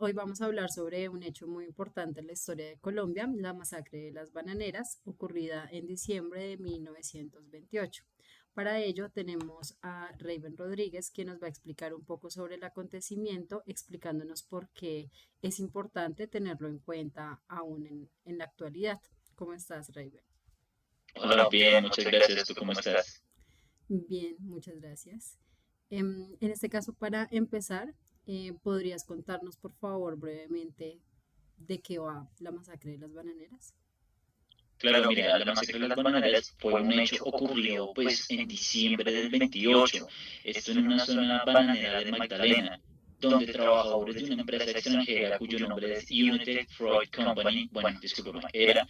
Hoy vamos a hablar sobre un hecho muy importante en la historia de Colombia, la masacre de las bananeras, ocurrida en diciembre de 1928. Para ello tenemos a Raven Rodríguez, quien nos va a explicar un poco sobre el acontecimiento, explicándonos por qué es importante tenerlo en cuenta aún en la actualidad. ¿Cómo estás, Raven? Hola, bien, muchas gracias. ¿Tú cómo estás? Bien, muchas gracias. En este caso, para empezar, ¿podrías contarnos, por favor, brevemente de qué va la masacre de las bananeras? Claro, mira, la masacre de las bananeras fue un hecho ocurrido pues en diciembre del 28, esto en una zona bananera del Magdalena, donde trabajadores de una empresa extranjera cuyo nombre es United Fruit Company, bueno, discúlpame, era,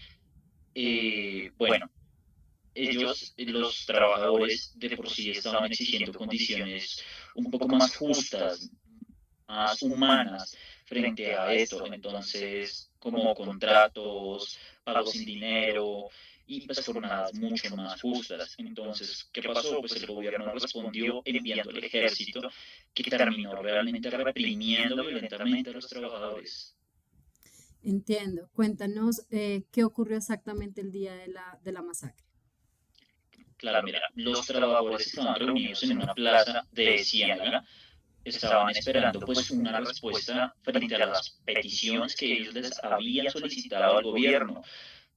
bueno, ellos, los trabajadores de por sí estaban exigiendo condiciones un poco más justas, más humanas frente a esto. Entonces, como contratos, pagos sin dinero y pues jornadas mucho más justas. Entonces, ¿qué pasó? Pues el gobierno respondió enviando al ejército que terminó realmente reprimiendo violentamente a los trabajadores. Entiendo. Cuéntanos qué ocurrió exactamente el día de la masacre. Claro, mira, los trabajadores estaban reunidos en una plaza de Ciénaga, estaban esperando pues una respuesta frente a las peticiones que ellos les habían solicitado al gobierno,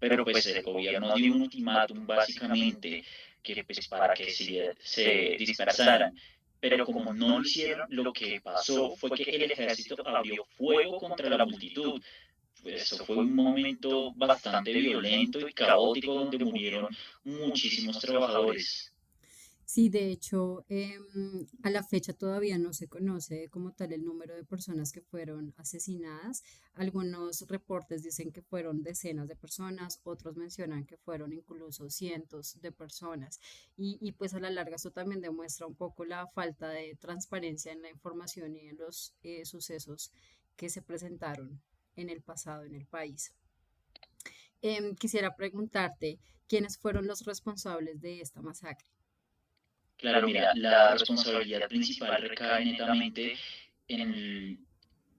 pero pues el gobierno dio un ultimátum básicamente que pues para que se dispersaran. Pero como no lo hicieron, lo que pasó fue que el ejército abrió fuego contra la multitud. Pues eso fue un momento bastante violento y caótico donde murieron muchísimos trabajadores. Sí, de hecho, a la fecha todavía no se conoce como tal el número de personas que fueron asesinadas. Algunos reportes dicen que fueron decenas de personas, otros mencionan que fueron incluso cientos de personas. Pues a la larga esto también demuestra un poco la falta de transparencia en la información y en los sucesos que se presentaron en el pasado en el país. Quisiera preguntarte, ¿quiénes fueron los responsables de esta masacre? Claro, mira, la responsabilidad principal recae netamente en,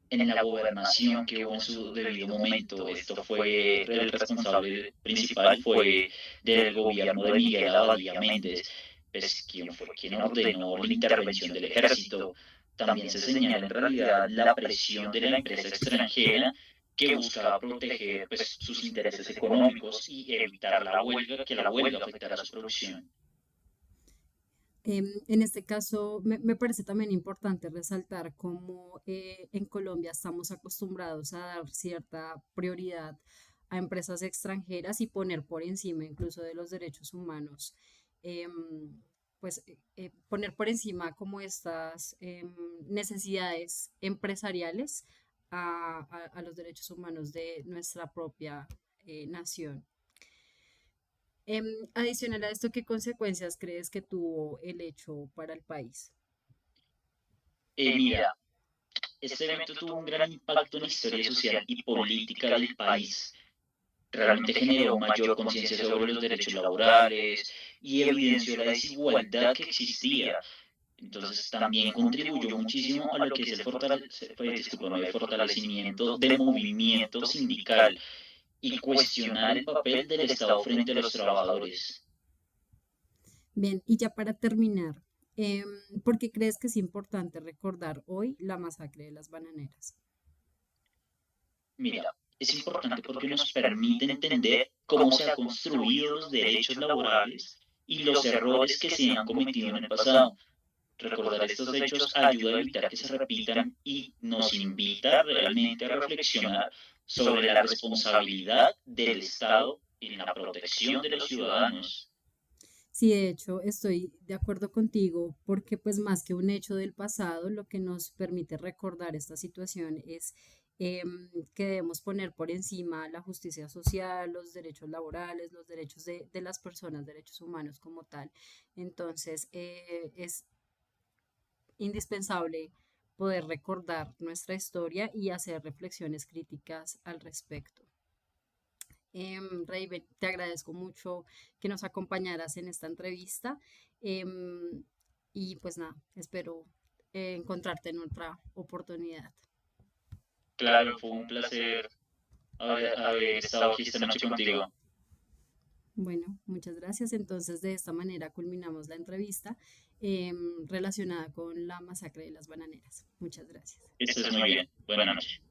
en la gobernación que hubo en su debido momento. Esto fue, el responsable principal fue del gobierno de Miguel Abadía Méndez, pues quien fue quien ordenó la intervención del ejército. También se señala en realidad la presión de la empresa extranjera que buscaba proteger pues, sus intereses económicos y evitar la huelga, que la huelga afectara su producción. En este caso, me parece también importante resaltar cómo en Colombia estamos acostumbrados a dar cierta prioridad a empresas extranjeras y poner por encima incluso de los derechos humanos, em, poner por encima como estas necesidades empresariales a los derechos humanos de nuestra propia nación. Adicional a esto, ¿qué consecuencias crees que tuvo el hecho para el país? Mira, este evento tuvo un gran impacto en la historia social y política del país. Realmente generó mayor conciencia sobre los derechos laborales y evidenció la desigualdad que existía. Entonces también contribuyó muchísimo a lo que es el fortalecimiento del movimiento sindical y cuestionar el papel del Estado frente a los trabajadores. Bien, y ya para terminar, em, ¿por qué crees que es importante recordar hoy la masacre de las bananeras? Mira, es importante porque nos permite entender cómo se han construido los derechos laborales y los errores que se han cometido en el pasado. Recordar estos hechos ayuda a evitar que se repitan y nos invita realmente a reflexionar sobre la responsabilidad del Estado en la protección de los ciudadanos. Sí, de hecho, estoy de acuerdo contigo porque pues más que un hecho del pasado, lo que nos permite recordar esta situación es que debemos poner por encima la justicia social, los derechos laborales, los derechos de las personas, derechos humanos como tal. Entonces, es indispensable poder recordar nuestra historia y hacer reflexiones críticas al respecto. Raven, te agradezco mucho que nos acompañaras en esta entrevista. em, y pues nada, espero encontrarte en otra oportunidad. Claro, fue un placer haber estado aquí esta noche contigo. Bueno, muchas gracias. Entonces, de esta manera culminamos la entrevista relacionada con la masacre de las bananeras. Muchas gracias. Que estés muy bien. Buenas noches.